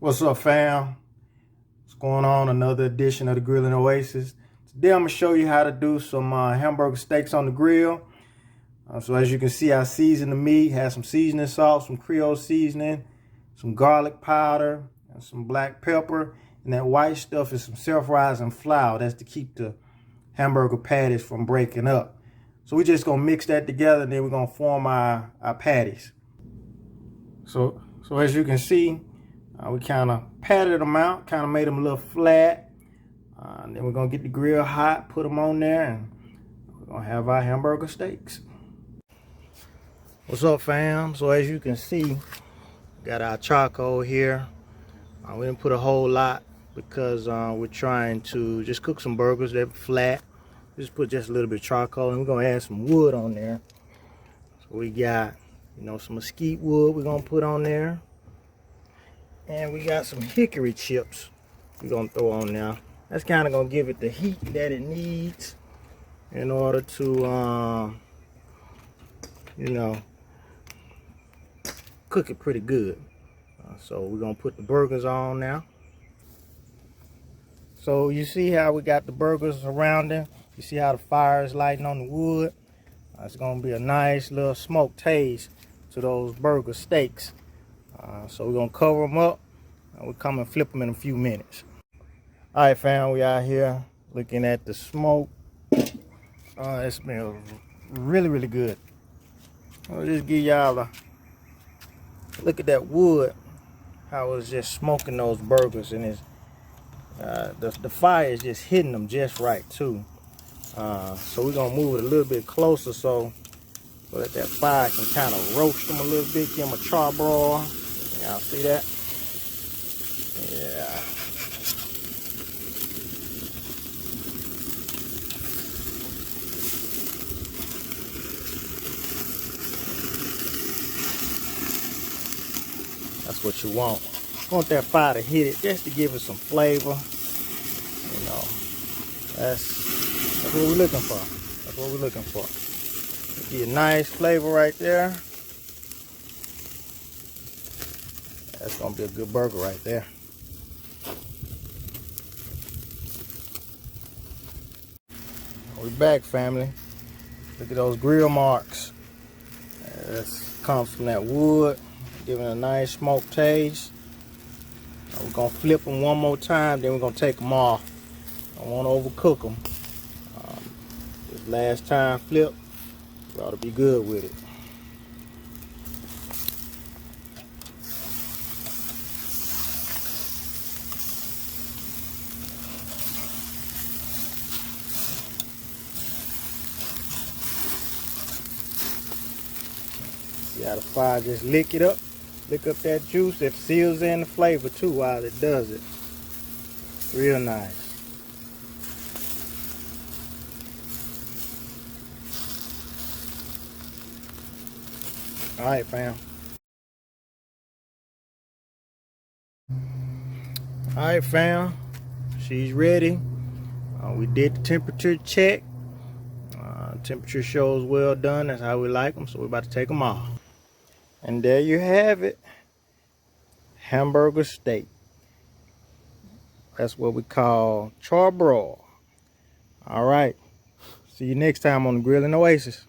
What's up, fam? What's going on? Another edition of the Grilling Oasis. Today I'm gonna show you how to do some hamburger steaks on the grill. So as you can see, I seasoned the meat, had some seasoning salt, some Creole seasoning, some garlic powder, and some black pepper. And that white stuff is some self-rising flour. That's to keep the hamburger patties from breaking up. So we're just gonna mix that together, and then we're gonna form our patties. So as you can see, we kind of patted them out, kind of made them a little flat. And then we're going to get the grill hot, put them on there, and we're going to have our hamburger steaks. What's up, fam? So as you can see, got our charcoal here. We didn't put a whole lot because we're trying to just cook some burgers. They're flat. Just put just a little bit of charcoal, and we're going to add some wood on there. So we got, some mesquite wood we're going to put on there. And we got some hickory chips we're going to throw on there. That's kind of going to give it the heat that it needs in order to, cook it pretty good. So we're going to put the burgers on now. So you see how we got the burgers around them. You see how the fire is lighting on the wood. It's going to be a nice little smoke taste to those burger steaks. So we're going to cover them up, and we'll come and flip them in a few minutes. All right, fam, we out here looking at the smoke. It smells really, really good. I'll just give y'all a look at that wood, how it's just smoking those burgers, and it's the fire is just hitting them just right too. So we're gonna move it a little bit closer so that fire can kind of roast them a little bit, give them a charbroil. Y'all see that? Yeah. That's what you want. You want that fire to hit it just to give it some flavor. That's what we're looking for. That's what we're looking for. Get a nice flavor right there. That's gonna be a good burger right there. We're back, family. Look at those grill marks. This comes from that wood, giving a nice smoke taste. We're gonna flip them one more time, then we're gonna take them off. Don't want to overcook them. This last time flip, we ought to be good with it. See how the fire just lick up that juice. It seals in the flavor too while it does it. Real nice. All right, fam. All right, fam. She's ready. We did the temperature check. Temperature shows well done. That's how we like them. So we're about to take them off. And there you have it. Hamburger steak. That's what we call charbroil. All right. See you next time on the Grilling Oasis.